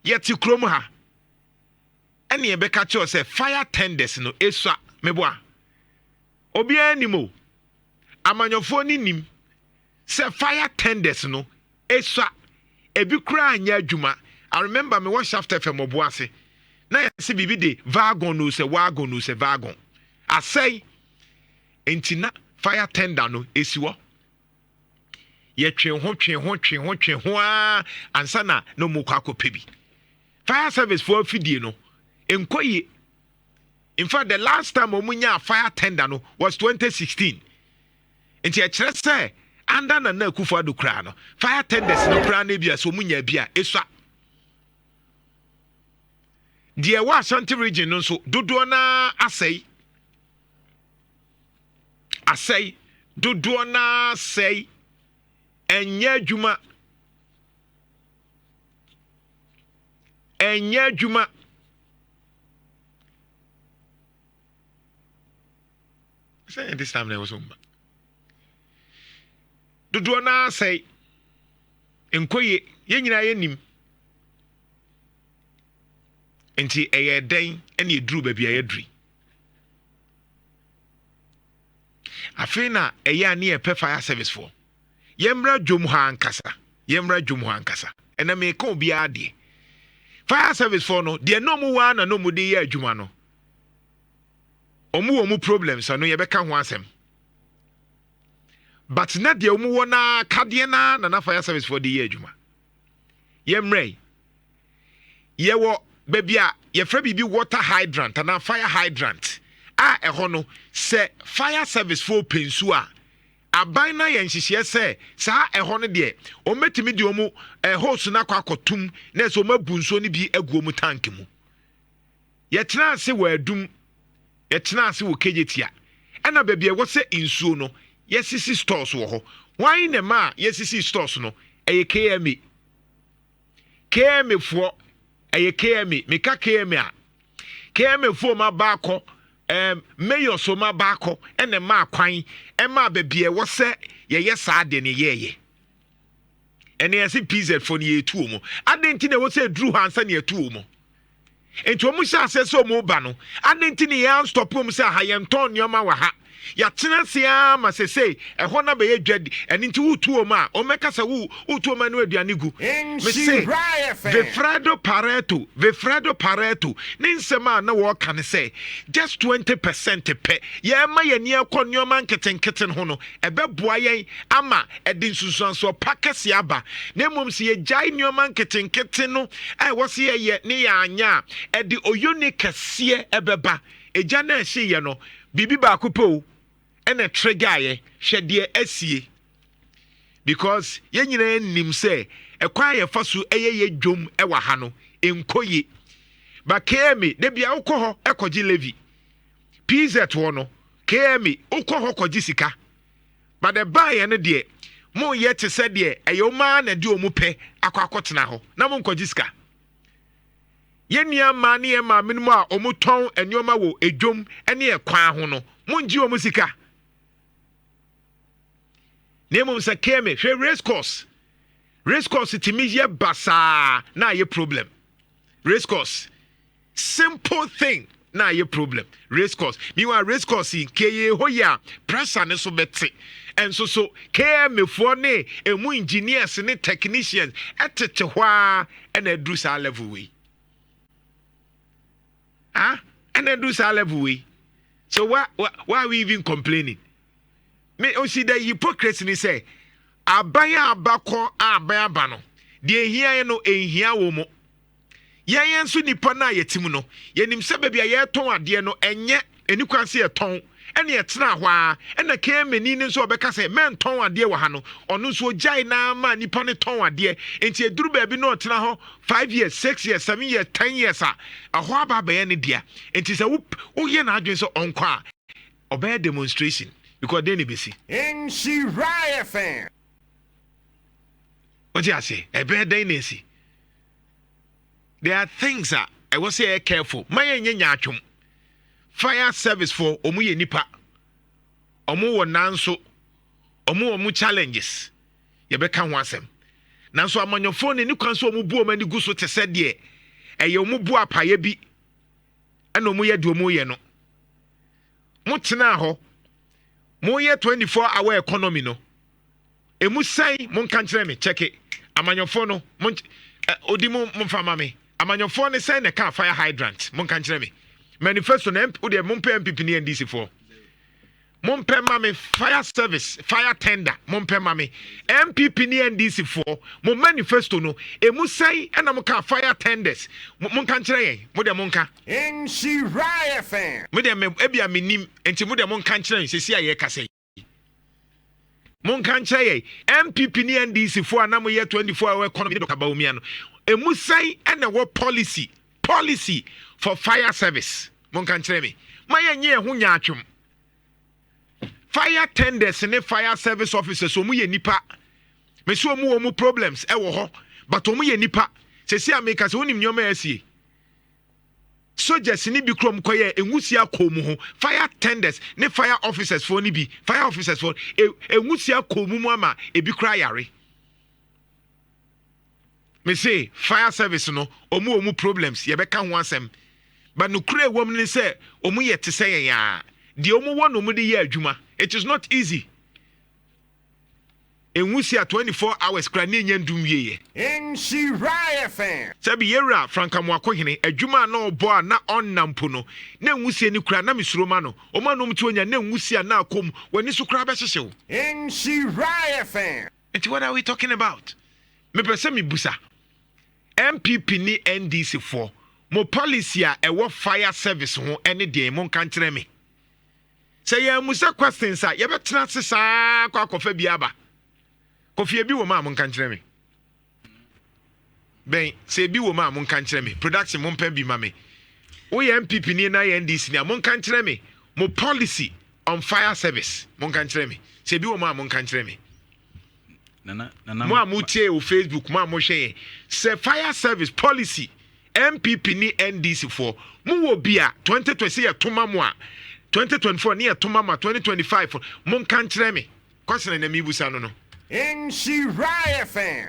yet you chrome ha. Any a becacho say fire tenders no eswa meboa. Obi animo. Amanyofoni nim. Say fire tenders no eswa ebi kra anya adwuma. I remember me one shaft FM oboase. Na yesi bibi de wagon no se wagon no se wagon. I say entina fire tender no esiwo. Ye twen ho ansa na no mu kwa akopebi. Fire service for fidie no enkoye. In fact, the last time omunya fire tender no was 2016. Enti e kire say anda na Akufo Addo kra no fire tenders no kra na bia so omunya bia eswa. Die wa Ashanti region no so dodo na asai dodo na asai enye adwuma say this time there was dodo na asai enkoye ye nyina ye nim enti eye den ene eduru ba bia ye duri afina eye ani e pe fire service for yemra dwom ha ankasa ena me ka obi ade fire service for no de no mu wa na no mu de ye adwuma no omu problems no ye beka ho asem but na de omu wona kade na fire service for de ye adwuma yemra yewo baby ye fra bibi water hydrant and fire hydrant eho no se fire service for pensu a aban na ye nhihye se sa eho no de o metimi de omu hose na kwakotum na so mabu nso ni bi aguo mu tank mu ye tena ase wa adum ye tena ase wo Kejetia ena baby wo se nsuo no ye sisi stores wo ho wan ne ma ye sisi stores no KMA fo KMA meka KMA fo ma baako mayor so ma baako ene ma kwan ma babie wo se ye saa de ne ye ene yesi PZ fo ne yetu omo adenti na wo se dru hansa ne yetu omo enti omo sha se so omo ba no adenti ne ya stop omo se ha ye nton nyoma wa ha ya tena sia ma se sei ehọ na be ye dwadi eni nti wutu omo a o meka se wutu omo no aduane gu me se Vefredo Pareto ninsema na wo ka ne se just 20% pe ye ma ye ne akọ nyoma nketen ho no ebeboa yen ama edin susuanso pakese aba na mom se ye jai nyoma nketen no wo se ye ne ya anya edi oyoni kese ebeba eja na ehye ye no bibi ba kupo ene trigger hwede asie because ye nyina nim se ekwa ye faso ye dwom ewa ha no enkoye ba KMA de bia ukọ ekoji levi PZ wo no KMA ukọ koji sika but the buy ne de mo ye te se de eyoma na de omu pe akotena ho na mo koji sika ye nia ma ne ma minimum a omu ton enyoma wo edwom ene ekwa ho no mo nji omu sika Name say KMA, she race course timi ye basa na ye problem. Race course. Simple thing na ye problem. Race course. Meanwhile race course in KMA hoya pressure ne so beti. And so KMA for ne emu engineers ne technicians etete hwa and edu sa level we. And edu sa level we. So why are we even complaining? Me o see the hypocrisy ni say abaya abako abaya bano de ehia no ehia wo mo yen so nipa na yetim no yenim se bia ye ton ade no enye enikwan se ye ton ene ye tena hwa ene KMA ni nso obeka se men ton ade wo ha no ono nso jai na ma nipa ne ton ade enti eduru ba bi no tena ho 5 years 6 years 7 years 10 years a ho aba ba ye ne dia enti se wo ye na adwen so onko a obey demonstration because they busy. Nhyira fan. What do you say? A bad day, Nancy. There are things that I was say careful. My nyachum. Fire service for omuye nipa. Omu nanso. Omu challenges. You become one sem. nanso amanyɔfoɔ ne kwan so ɔmo bu ɔmo ani gu so te sɛ deɛ ɛyɛ ɔmo bu apaeɛ bi ɛna ɔmo yɛ deɛ ɔmo yɛ no mo tena hɔ mo yɛ 24-hour economy no emu sɛn mo nka nkyerɛ me check it amanyɔfoɔ no mo odi mo mfa ma me amanyɔfoɔ ne sɛn na ka fire hydrant mo nka nkyerɛ me manifesto na ode mo mpɛ MPP ne NDC for mo mpɛ ma me fire service fire tender mo mpɛ ma me MPP ne NDC for mo manifesto no emu sɛn ɛna mo ka fire tenders mo nka nkyerɛ yɛn mo de mo nka Nhyira FM. mo de me ebia menim enti mo de mo nka nkyerɛ yɛn sesi a yɛ kasa mo nka nkyerɛ yɛn MPP ne NDC for na mo yɛ 24-hour economy do kaba omia no emu sɛn ɛna wɔ policy for fire service mo nka nkyerɛ me ma yɛ nye ho nyaatwom fire tenders ne fire service officers omu yɛ nipa me so omu problems ɛwɔ hɔ but omu yɛ nipa sesi America se wonim nyoma asie soldiers ni bi krom koye engusia komu ho fire tenders ne fire officers for ni bi fire officers for engusia komu mu ama ebi kra yare me say fire service no omu problems ye beka ho asem but no kure wom ni say omu ye te say ya de omu wo no mu de ye adwuma it is not easy enwusia 24 hours kra ne nya ndum wieye Nhyira FM. sabi yera franka mo akohene adwuma na obo a na onnampo no na enwusia ni kra na misuro ma no o ma no mti onya na enwusia na akom wani so kra be hyehyew Nhyira FM. and what are we talking about me pese me busa MPP ni NDC for mo policy a ewo fire service ho ene de mo nka nkyere me say ya musa questions a ye betena sesa kwa kofa bi aba kofi bi wo ma mo nka nkyere me ben say bi wo ma mo nka nkyere me production mo mpa bi ma me wo ye MPP ni na ye NDC ni mo nka nkyere me mo policy on fire service mo nka nkyere me say bi wo ma mo nka nkyere me nana mo amutie o Facebook mo amohwe say fire service policy MPP ni NDC for mo wo bia 2020 ye toma mo a 2024 ni ye toma ma 2025 mo nka nkyere me question na mi busa no Nhyira FM.